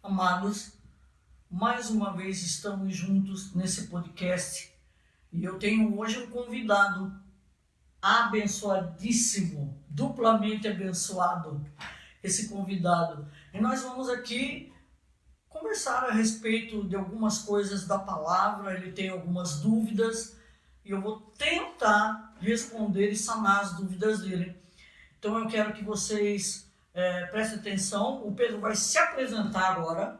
Amados, mais uma vez estamos juntos nesse podcast e eu tenho hoje um convidado abençoadíssimo, duplamente abençoado, esse convidado. E nós vamos aqui conversar a respeito de algumas coisas da palavra. Ele tem algumas dúvidas e eu vou tentar responder e sanar as dúvidas dele. Então eu quero que vocês prestem atenção. O Pedro vai se apresentar agora.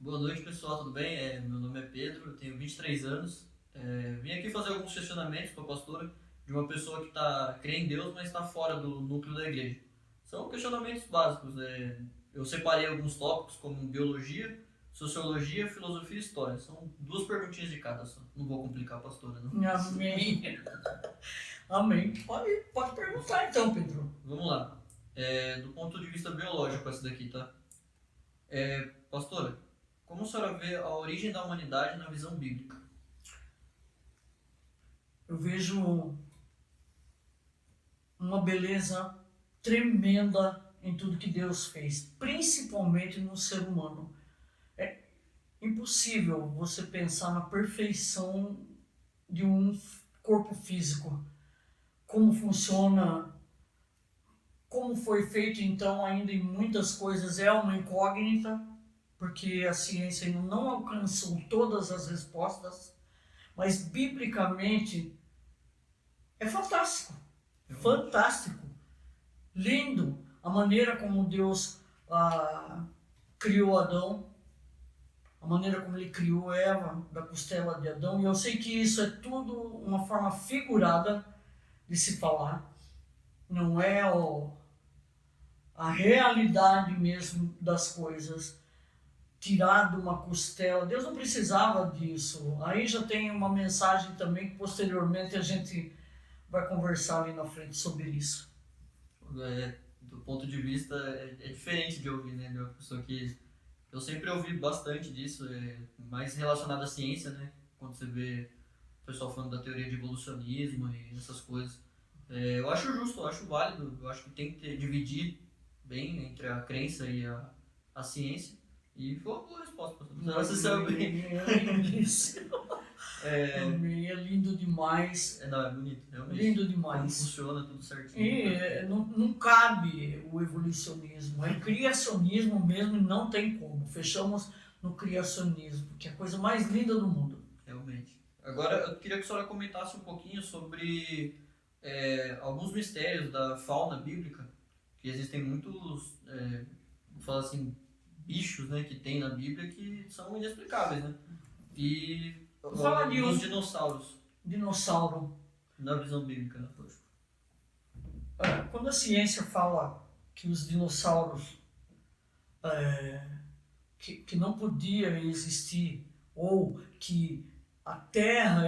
Boa noite, pessoal, tudo bem? Meu nome é Pedro, eu tenho 23 anos. Vim aqui fazer alguns questionamentos para a pastora de uma pessoa que crê em Deus, mas está fora do núcleo da igreja. São questionamentos básicos. Eu separei alguns tópicos como biologia, sociologia, filosofia e história. São 2 perguntinhas de cada só. Não vou complicar a pastora, não. Amém. Amém. Pode perguntar então, Pedro. Vamos lá. Do ponto de vista biológico essa daqui, tá? Pastora, como a senhora vê a origem da humanidade na visão bíblica? Eu vejo uma beleza tremenda em tudo que Deus fez, principalmente no ser humano. É impossível você pensar na perfeição de um corpo físico, como funciona, como foi feito. Então, ainda em muitas coisas é uma incógnita, porque a ciência ainda não alcançou todas as respostas, mas biblicamente é fantástico, fantástico, lindo a maneira como Deus criou Adão, a maneira como ele criou Eva da costela de Adão. E eu sei que isso é tudo uma forma figurada de se falar, não é a realidade mesmo das coisas. Tirar de uma costela, Deus não precisava disso. Aí já tem uma mensagem também que posteriormente a gente vai conversar ali na frente sobre isso. Do ponto de vista, é diferente de ouvir, né? De uma pessoa que eu sempre ouvi bastante disso, mais relacionado à ciência, né? Quando você vê o pessoal falando da teoria de evolucionismo e essas coisas. Eu acho justo, eu acho válido, eu acho que tem que dividir bem entre a crença e a ciência. E foi uma boa resposta, pastor. Você saiu bem. É lindo demais. É bonito, realmente. Lindo demais. Como funciona tudo certinho. E não cabe o evolucionismo, é criacionismo mesmo, e não tem como. Fechamos no criacionismo, que é a coisa mais linda do mundo. Realmente. Agora, eu queria que a senhora comentasse um pouquinho sobre alguns mistérios da fauna bíblica, que existem muitos, vou falar assim, bichos, né, que tem na Bíblia que são inexplicáveis, né? E Fala de os dinossauros. Dinossauro. Na visão bíblica, né? Quando a ciência fala que os dinossauros que não podiam existir, ou que a Terra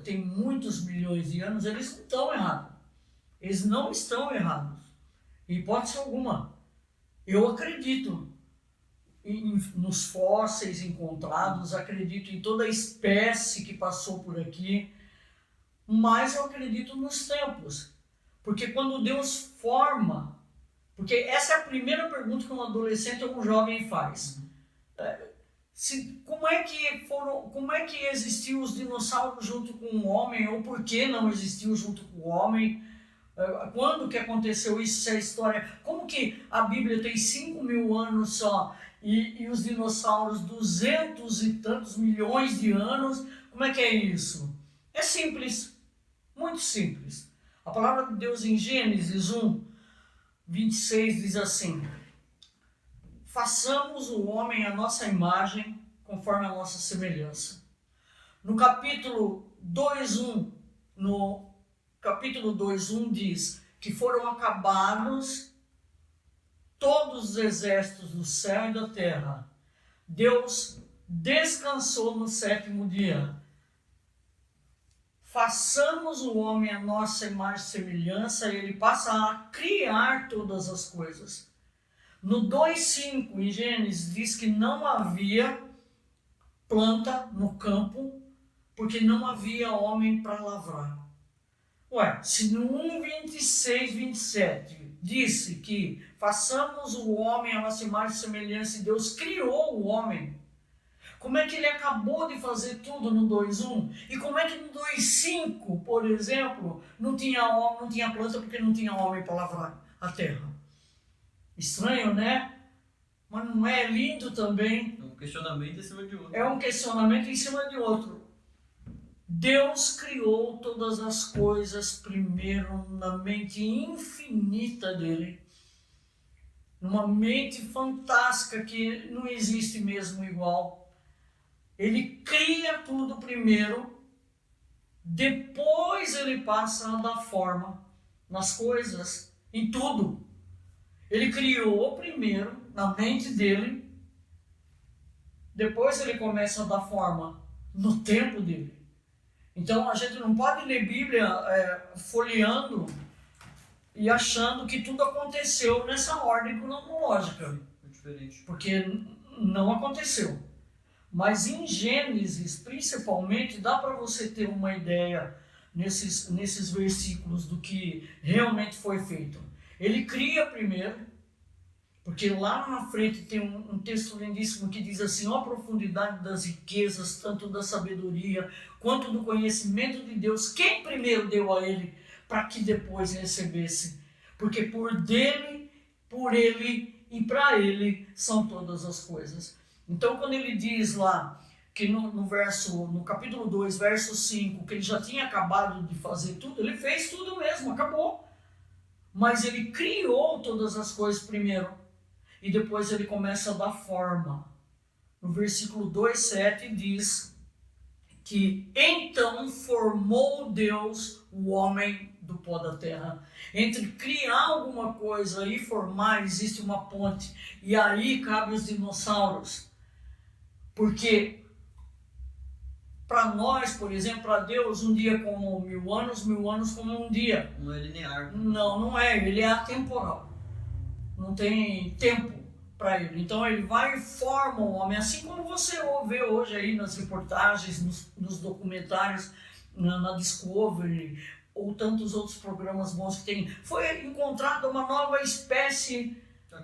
tem muitos milhões de anos, eles não estão errados. Eles não estão errados, em hipótese alguma. Eu acredito nos fósseis encontrados, acredito em toda a espécie que passou por aqui, mas eu acredito nos tempos. Porque quando Deus forma, porque essa é a primeira pergunta que um adolescente ou um jovem faz. Como é que existiu os dinossauros junto com o homem, ou por que não existiu junto com o homem? Quando que aconteceu isso, essa história? Como que a Bíblia tem 5.000 anos só e os dinossauros 200 e tantos milhões de anos? Como é que é isso? É simples, muito simples. A palavra de Deus em Gênesis 1:26 diz assim: façamos o homem à nossa imagem, conforme a nossa semelhança. No capítulo 2:1 diz que foram acabados todos os exércitos do céu e da terra. Deus descansou no 7º dia. Façamos o homem à nossa imagem e semelhança, e ele passa a criar todas as coisas. No 2:5, em Gênesis, diz que não havia planta no campo, porque não havia homem para lavrar. Se no 1:26, 27 disse que façamos o homem a nossa imagem e semelhança, e Deus criou o homem. Como é que ele acabou de fazer tudo no 2.1? E como é que no 2.5, por exemplo, não tinha homem, não tinha planta porque não tinha homem para lavrar a terra? Estranho, né? Mas não é lindo também? É um questionamento em cima de outro. É um questionamento em cima de outro. Deus criou todas as coisas primeiro na mente infinita dele. Numa mente fantástica que não existe mesmo igual. Ele cria tudo primeiro, depois ele passa a dar forma nas coisas, em tudo. Ele criou primeiro na mente dele, depois ele começa a dar forma no tempo dele. Então a gente não pode ler Bíblia folheando e achando que tudo aconteceu nessa ordem cronológica. É diferente. Porque não aconteceu. Mas em Gênesis, principalmente, dá para você ter uma ideia nesses versículos do que realmente foi feito. Ele cria primeiro, porque lá na frente tem um texto lindíssimo que diz assim: ó, a profundidade das riquezas, tanto da sabedoria quanto do conhecimento de Deus, quem primeiro deu a ele para que depois recebesse? Porque por dele, por ele e para ele são todas as coisas. Então, quando ele diz lá que no capítulo 2, verso 5, que ele já tinha acabado de fazer tudo, ele fez tudo mesmo, acabou. Mas ele criou todas as coisas primeiro e depois ele começa a dar forma. No versículo 2:7 diz que então formou Deus o homem do pó da terra. Entre criar alguma coisa e formar existe uma ponte, e aí cabe os dinossauros. Porque para nós, por exemplo, para Deus, um dia como 1.000 anos como um dia. Não é linear. Não é, ele é atemporal. Não tem tempo para ele. Então ele vai e forma o homem, assim como você vê hoje aí nas reportagens, nos documentários, na Discovery, ou tantos outros programas bons que tem. Foi encontrada uma nova espécie.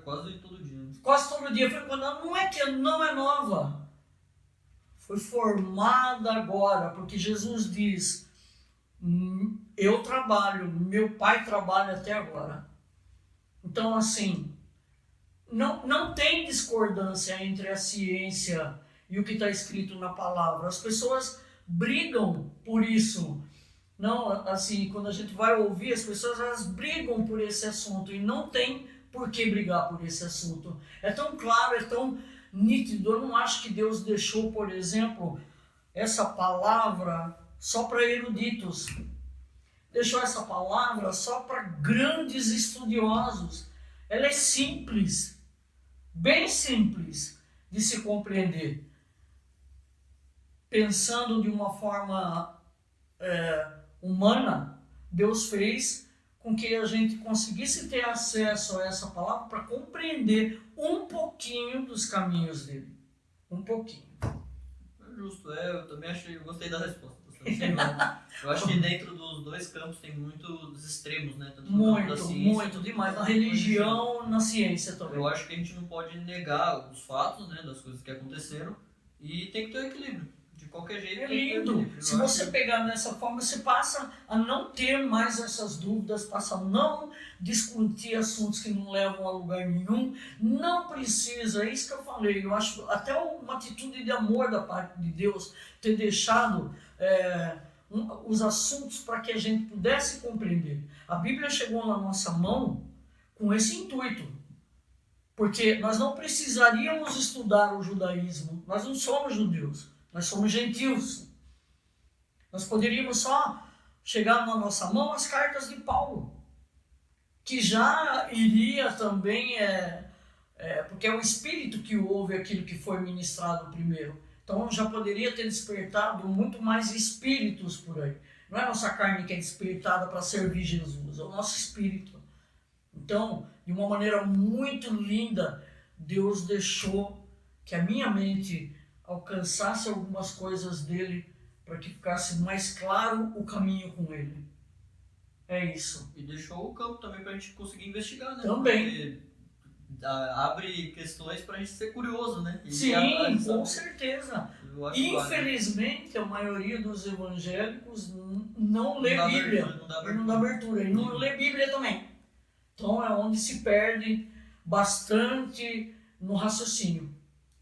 Quase todo dia. Quase todo dia. Foi encontrada. Não é que não é nova. Foi formada agora, porque Jesus diz: eu trabalho, meu Pai trabalha até agora. Então, assim, não tem discordância entre a ciência e o que está escrito na palavra. As pessoas brigam por isso. Não, assim, quando a gente vai ouvir, as pessoas elas brigam por esse assunto e não tem por que brigar por esse assunto. É tão claro, é tão nítido. Eu não acho que Deus deixou, por exemplo, essa palavra só para eruditos. Deixou essa palavra só para grandes estudiosos. Ela é simples, bem simples de se compreender. Pensando de uma forma humana, Deus fez com que a gente conseguisse ter acesso a essa palavra para compreender um pouquinho dos caminhos dele. Um pouquinho. É justo, eu também gostei da resposta. Eu acho que dentro dos dois campos tem muitos extremos, né? Tanto no campo da ciência, muito demais. Na religião, na ciência também. Eu acho que a gente não pode negar os fatos, né, das coisas que aconteceram, e tem que ter um equilíbrio. De qualquer jeito. É lindo. Se você pegar nessa forma, você passa a não ter mais essas dúvidas, passa a não discutir assuntos que não levam a lugar nenhum. Não precisa, é isso que eu falei. Eu acho até uma atitude de amor da parte de Deus ter deixado os assuntos para que a gente pudesse compreender. A Bíblia chegou na nossa mão com esse intuito. Porque nós não precisaríamos estudar o judaísmo. Nós não somos judeus. Nós somos gentios. Nós poderíamos só chegar na nossa mão as cartas de Paulo, que já iria também, porque é o Espírito que ouve aquilo que foi ministrado primeiro. Então já poderia ter despertado muito mais espíritos por aí. Não é a nossa carne que é despertada para servir Jesus, é o nosso espírito. Então, de uma maneira muito linda, Deus deixou que a minha mente alcançasse algumas coisas dele para que ficasse mais claro o caminho com ele. É isso. E deixou o campo também para a gente conseguir investigar, né? Também. Porque abre questões pra gente ser curioso, né? E Sim, analisar. com certeza. Eu acho válido. Infelizmente, a maioria dos evangélicos não lê Não dá Bíblia. abertura, não dá E não dá abertura. E não lê Bíblia também. Então é onde se perde bastante no raciocínio.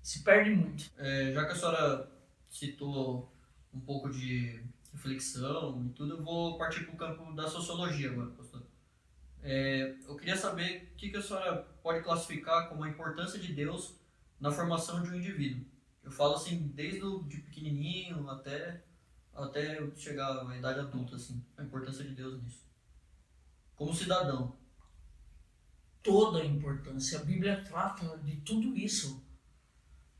Se perde muito. Já que a senhora citou um pouco de reflexão e tudo, eu vou partir para o campo da sociologia agora, pastor. Eu queria saber o que a senhora pode classificar como a importância de Deus na formação de um indivíduo. Eu falo assim, desde de pequenininho até eu chegar à idade adulta, assim, a importância de Deus nisso. Como cidadão. Toda a importância. A Bíblia trata de tudo isso.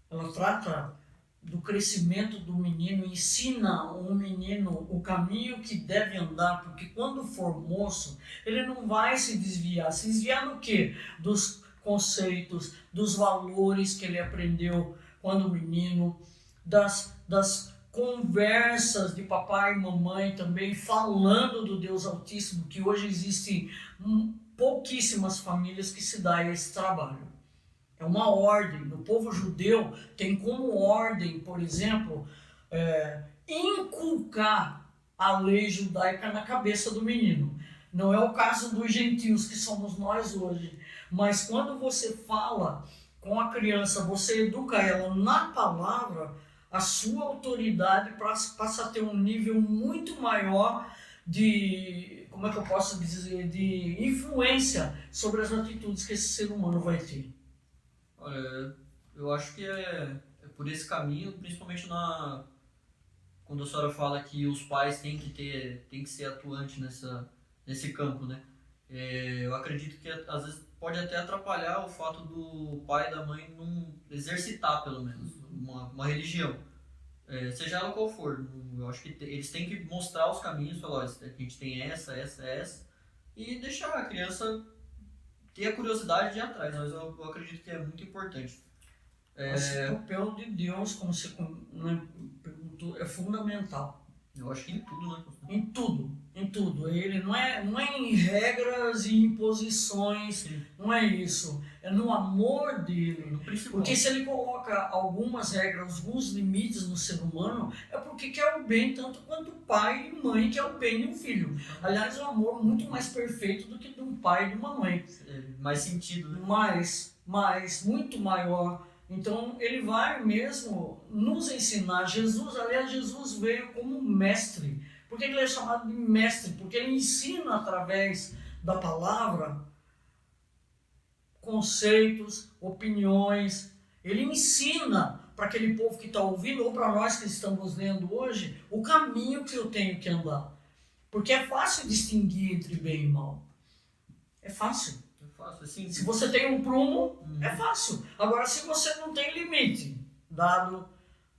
Ela trata do crescimento do menino, ensina o menino o caminho que deve andar, porque quando for moço, ele não vai se desviar. Se desviar do quê? Dos conceitos, dos valores que ele aprendeu quando menino, das conversas de papai e mamãe também, falando do Deus Altíssimo, que hoje existem pouquíssimas famílias que se dão esse trabalho. É uma ordem. No povo judeu tem como ordem, por exemplo, inculcar a lei judaica na cabeça do menino. Não é o caso dos gentios, que somos nós hoje. Mas quando você fala com a criança, você educa ela na palavra, a sua autoridade passa a ter um nível muito maior de, como é que eu posso dizer, de influência sobre as atitudes que esse ser humano vai ter. Olha, eu acho que é por esse caminho, principalmente quando a senhora fala que os pais têm que ser atuantes nesse campo, né? Eu acredito que às vezes pode até atrapalhar o fato do pai e da mãe não exercitar, pelo menos, uma religião. Seja ela qual for. Eu acho que eles têm que mostrar os caminhos, falar, a gente tem essa, e deixar a criança ter a curiosidade de ir atrás, mas eu acredito que é muito importante. Esse papel de Deus, como você perguntou, é fundamental. Eu acho que em tudo, né? Em tudo. Ele não é em regras e imposições, sim, não é isso. É no amor dele. No principal. Porque se ele coloca algumas regras, alguns limites no ser humano, é porque quer o bem tanto quanto pai e mãe quer o bem de um filho. Aliás, é um amor muito mais perfeito do que de um pai e de uma mãe. Mais sentido, né? Muito maior. Então ele vai mesmo nos ensinar. Jesus veio como mestre. Por que ele é chamado de mestre? Porque ele ensina através da palavra conceitos, opiniões. Ele ensina para aquele povo que está ouvindo, ou para nós que estamos lendo hoje, o caminho que eu tenho que andar. Porque é fácil distinguir entre bem e mal. É fácil. Assim, se você tem um prumo, é fácil. Agora, se você não tem limite dado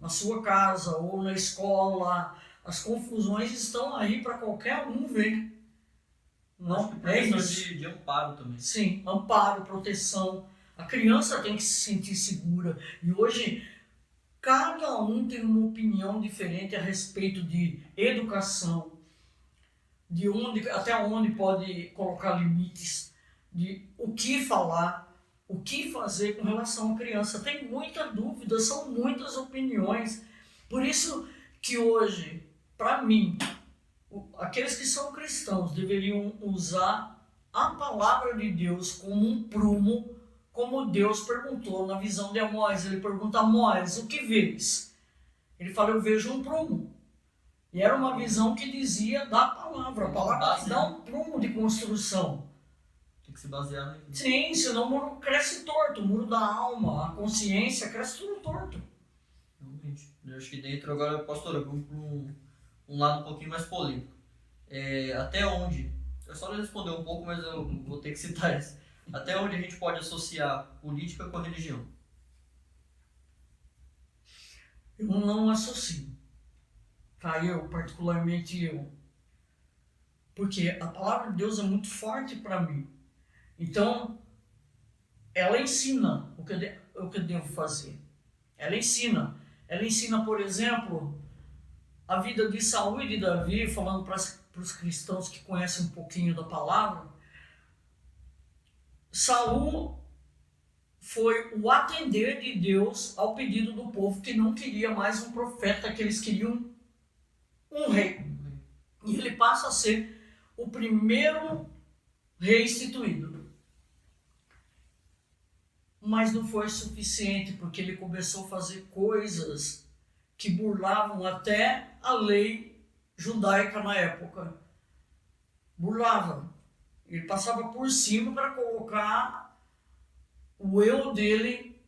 na sua casa ou na escola, as confusões estão aí para qualquer um ver. Não é isso. De amparo também. Sim, amparo, proteção. A criança tem que se sentir segura. E hoje, cada um tem uma opinião diferente a respeito de educação, até onde pode colocar limites, de o que falar, o que fazer com relação à criança. Tem muita dúvida, são muitas opiniões. Por isso que hoje, para mim, aqueles que são cristãos deveriam usar a palavra de Deus como um prumo, como Deus perguntou na visão de Amós. Ele pergunta a Amós, o que vês? Ele fala, eu vejo um prumo. E era uma visão que dizia da palavra. A palavra que dá um prumo de construção. Tem que se basear nisso. Sim, senão o muro cresce torto, o muro da alma, a consciência cresce tudo torto. Realmente. Eu acho que dentro agora, pastora, vamos para um lado um pouquinho mais polêmico. Até onde? Eu só responder um pouco, mas eu vou ter que citar isso. Até onde a gente pode associar política com a religião? Eu não associo. Tá, particularmente eu. Porque a palavra de Deus é muito forte para mim. Então, ela ensina o que eu devo fazer. Ela ensina, por exemplo, a vida de Saul e de Davi, falando para os cristãos que conhecem um pouquinho da palavra. Saul foi o atender de Deus ao pedido do povo que não queria mais um profeta, que eles queriam um rei. E ele passa a ser o primeiro rei instituído. Mas não foi suficiente, porque ele começou a fazer coisas que burlavam até a lei judaica na época. Burlava. Ele passava por cima para colocar o eu dele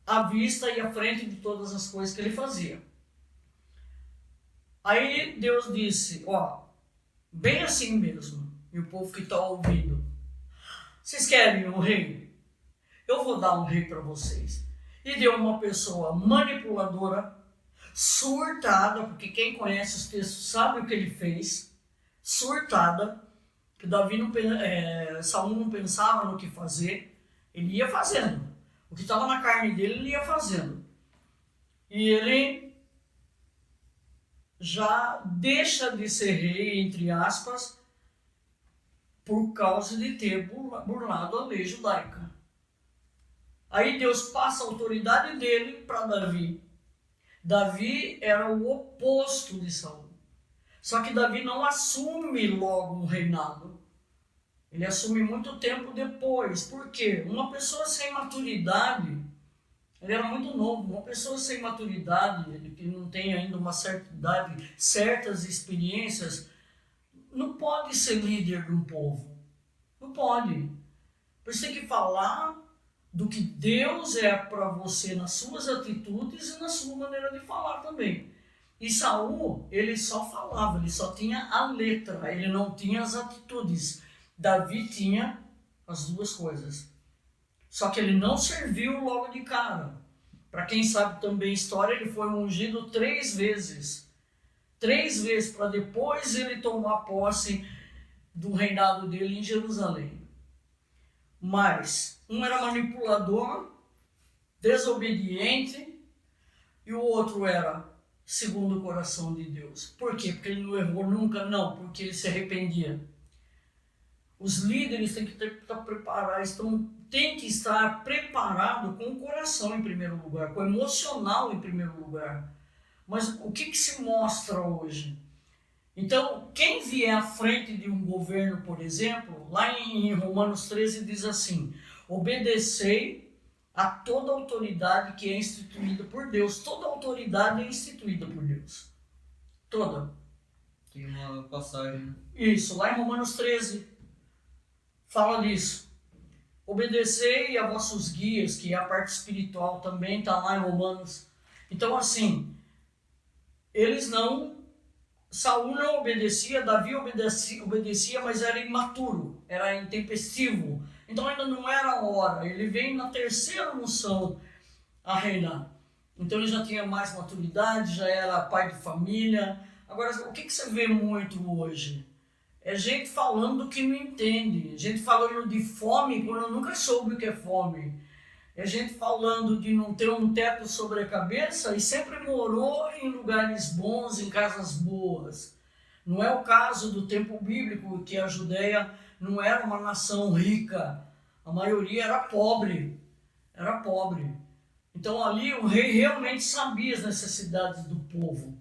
à vista e à frente de todas as coisas que ele fazia. Aí Deus disse, bem assim mesmo, e o povo que está ouvindo, vocês querem um rei? Eu vou dar um rei para vocês. E deu uma pessoa manipuladora, surtada, porque quem conhece os textos sabe o que ele fez, surtada, que Saul não pensava no que fazer, ele ia fazendo. O que estava na carne dele, ele ia fazendo. E ele já deixa de ser rei, entre aspas, por causa de ter burlado a lei judaica. Aí Deus passa a autoridade dele para Davi. Davi era o oposto de Saul. Só que Davi não assume logo um reinado. Ele assume muito tempo depois. Por quê? Uma pessoa sem maturidade, ele era muito novo, uma pessoa sem maturidade, ele que não tem ainda uma certa idade, certas experiências, não pode ser líder de um povo. Não pode. Você tem que falar do que Deus é para você nas suas atitudes e na sua maneira de falar também. E Saul, ele só falava, ele só tinha a letra, ele não tinha as atitudes. Davi tinha as duas coisas. Só que ele não serviu logo de cara. Para quem sabe também a história, ele foi ungido 3 vezes. 3 vezes, para depois ele tomar posse do reinado dele em Jerusalém. Mas um era manipulador, desobediente, e o outro era segundo o coração de Deus. Por quê? Porque ele não errou nunca? Não, porque ele se arrependia. Os líderes têm que estar preparados, têm que estar preparados com o coração em primeiro lugar, com o emocional em primeiro lugar. Mas o que se mostra hoje? Então, quem vier à frente de um governo, por exemplo, lá em Romanos 13 diz assim, obedecei a toda autoridade que é instituída por Deus. Toda autoridade é instituída por Deus. Toda. Tem uma passagem. Isso, lá em Romanos 13 fala disso. Obedecei a vossos guias, que é a parte espiritual também, está lá em Romanos. Então, assim, Saul não obedecia, Davi obedecia, mas era imaturo, era intempestivo. Então ainda não era a hora. Ele vem na terceira unção a reinar. Então ele já tinha mais maturidade, já era pai de família. Agora, o que você vê muito hoje? É gente falando que não entende, gente falando de fome quando nunca soube o que é fome. É gente falando de não ter um teto sobre a cabeça e sempre morou em lugares bons, em casas boas. Não é o caso do tempo bíblico, que a Judéia não era uma nação rica. A maioria era pobre. Era pobre. Então ali o rei realmente sabia as necessidades do povo.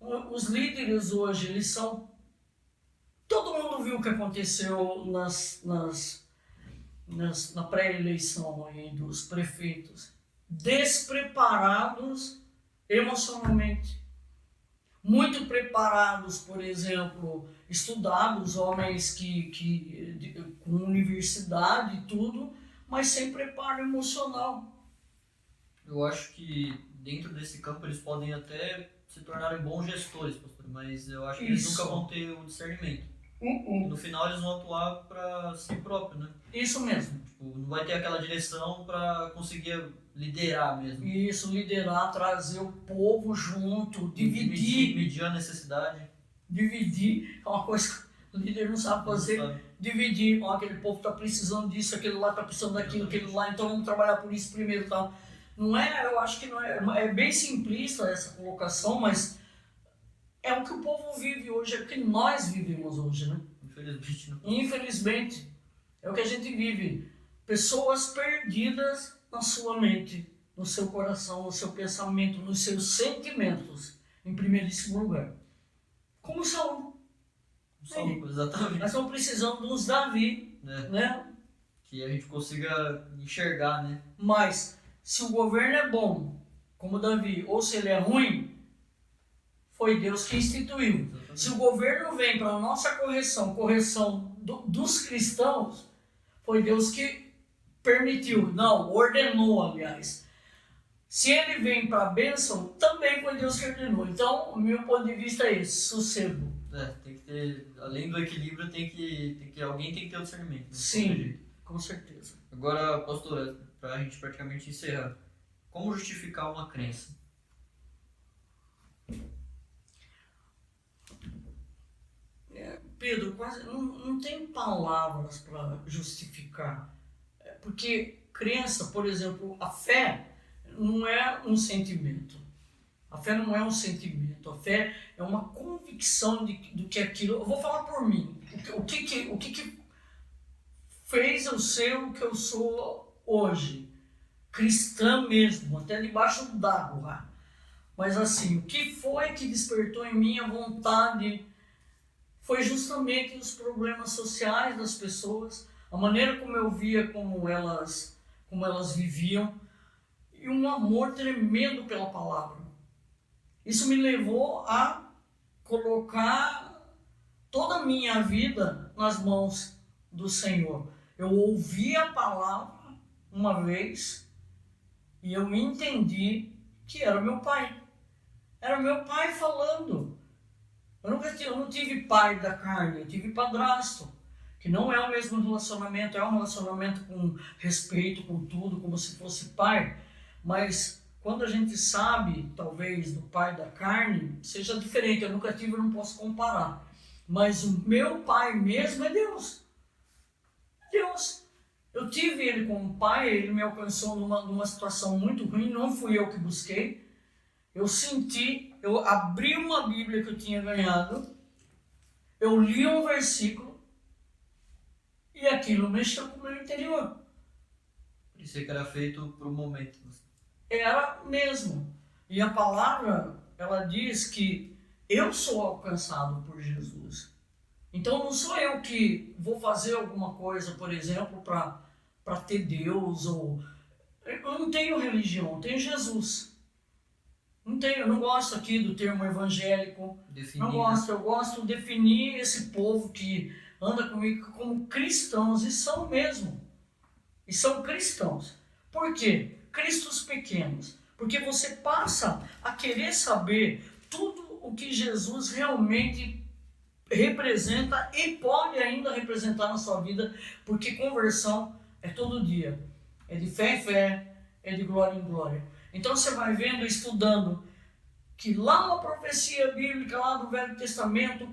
Os líderes hoje, eles são... Todo mundo viu o que aconteceu na pré-eleição aí dos prefeitos, despreparados emocionalmente, muito preparados, por exemplo, estudados, homens com universidade e tudo, mas sem preparo emocional. Eu acho que dentro desse campo eles podem até se tornarem bons gestores, pastor, mas eu acho que eles nunca vão ter o discernimento. No final eles vão atuar para si próprio, né? Isso mesmo. Tipo, não vai ter aquela direção para conseguir liderar mesmo. Isso, liderar, trazer o povo junto, dividir. Medir a necessidade. Dividir é uma coisa que o líder não sabe fazer. Não sabe. Dividir, aquele povo está precisando disso, aquele lá está precisando daquilo, aquele lá, então vamos trabalhar por isso primeiro e tal. Não é, eu acho que não é, é bem simplista essa colocação, mas é o que o povo vive hoje, é o que nós vivemos hoje, né? Infelizmente, não. Infelizmente, é o que a gente vive. pessoas perdidas na sua mente, no seu coração, no seu pensamento, nos seus sentimentos, em primeiríssimo lugar. Como Saul. Exatamente. Nós estamos precisando dos Davi, né? Que a gente consiga enxergar, né? Mas se o governo é bom, como Davi, ou se ele é ruim, foi Deus que instituiu. Exatamente. Se o governo vem para a nossa correção dos cristãos, foi Deus que permitiu, não, ordenou, aliás. Se ele vem para a bênção, também foi Deus que ordenou. Então, o meu ponto de vista é esse, sossego. Tem que ter, além do equilíbrio, alguém tem que ter o discernimento. Né? Sim, com certeza. Agora, pastora, para a gente praticamente encerrar, como justificar uma crença? Pedro, quase não tem palavras para justificar. Porque crença, por exemplo, a fé não é um sentimento. A fé não é um sentimento. A fé é uma convicção do que aquilo... Eu vou falar por mim. O que fez eu ser o que eu sou hoje? Cristã mesmo, até debaixo d'água. Mas assim, o que foi que despertou em mim a vontade... Foi justamente os problemas sociais das pessoas, a maneira como eu via como elas viviam, e um amor tremendo pela palavra. Isso me levou a colocar toda a minha vida nas mãos do Senhor. Eu ouvi a palavra uma vez e eu entendi que era meu pai. Era meu pai falando. Eu não tive pai da carne, eu tive padrasto, que não é o mesmo relacionamento, é um relacionamento com respeito, com tudo, como se fosse pai, mas quando a gente sabe, talvez, do pai da carne, seja diferente, eu nunca tive, eu não posso comparar, mas o meu pai mesmo é Deus. Deus. Eu tive ele como pai, ele me alcançou numa situação muito ruim, não fui eu que busquei. Eu senti, eu abri uma Bíblia que eu tinha ganhado, eu li um versículo e aquilo mexeu com o meu interior. Isso que era feito para o momento. Era mesmo. E a palavra, ela diz que eu sou alcançado por Jesus. Então não sou eu que vou fazer alguma coisa, por exemplo, para ter Deus, ou... Eu não tenho religião, eu tenho Jesus. Eu não gosto aqui do termo evangélico, não gosto, eu gosto de definir esse povo que anda comigo como cristãos, e são mesmo, e são cristãos. Por quê? Cristos pequenos, porque você passa a querer saber tudo o que Jesus realmente representa e pode ainda representar na sua vida, porque conversão é todo dia, é de fé em fé, é de glória em glória. Então você vai vendo, estudando, que lá uma profecia bíblica, lá do Velho Testamento,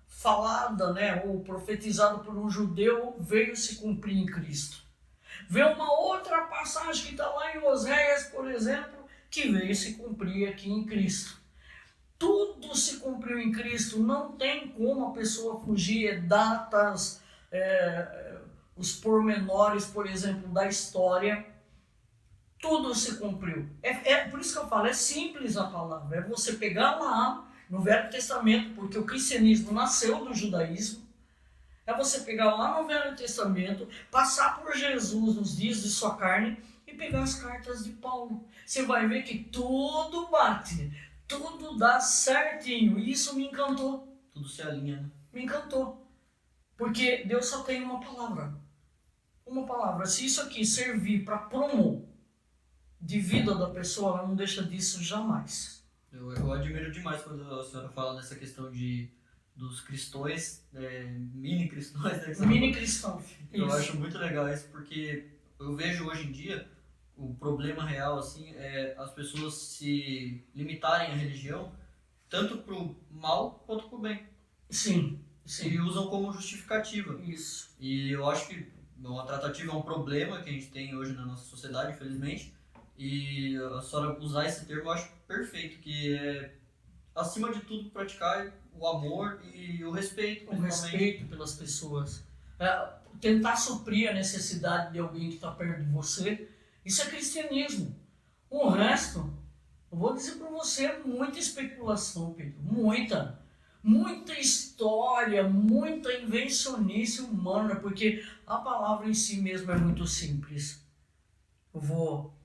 falada, né, ou profetizada por um judeu, veio se cumprir em Cristo. Vê uma outra passagem que está lá em Oséias, por exemplo, que veio se cumprir aqui em Cristo. Tudo se cumpriu em Cristo, não tem como a pessoa fugir, datas, os pormenores, por exemplo, da história. Tudo se cumpriu. Por isso que eu falo, é simples a palavra. É você pegar lá no Velho Testamento, porque o cristianismo nasceu do judaísmo. É você pegar lá no Velho Testamento, passar por Jesus nos dias de sua carne e pegar as cartas de Paulo. Você vai ver que tudo bate, tudo dá certinho. E isso me encantou. Tudo se alinha, né? Me encantou. Porque Deus só tem uma palavra. Uma palavra. Se isso aqui servir para promo de vida da pessoa, ela não deixa disso jamais. Eu admiro demais quando a senhora fala nessa questão dos cristãos, mini cristãos. Né, mini cristãos. Eu acho muito legal isso, porque eu vejo hoje em dia o problema real assim, é as pessoas se limitarem à religião, tanto para o mal quanto para o bem. Sim. E usam como justificativa. Isso. E eu acho que uma tratativa é um problema que a gente tem hoje na nossa sociedade, infelizmente. E a senhora usar esse termo eu acho perfeito, que é, acima de tudo, praticar o amor e o respeito. O respeito pelas pessoas. tentar suprir a necessidade de alguém que está perto de você. Isso é cristianismo. O resto, eu vou dizer para você, é muita especulação, Pedro. Muita. Muita história, muita invencionice humana, porque a palavra em si mesma é muito simples. Eu vou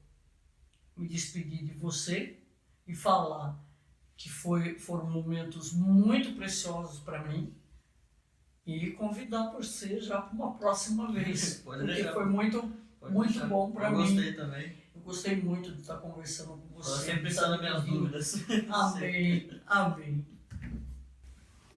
me despedir de você e falar que foram momentos muito preciosos para mim e convidar você já para uma próxima vez. Pode porque deixar. foi muito bom para mim. Eu gostei também. Eu gostei muito de estar conversando com você. Estou sempre pensando nas minhas dúvidas. Amém, amém.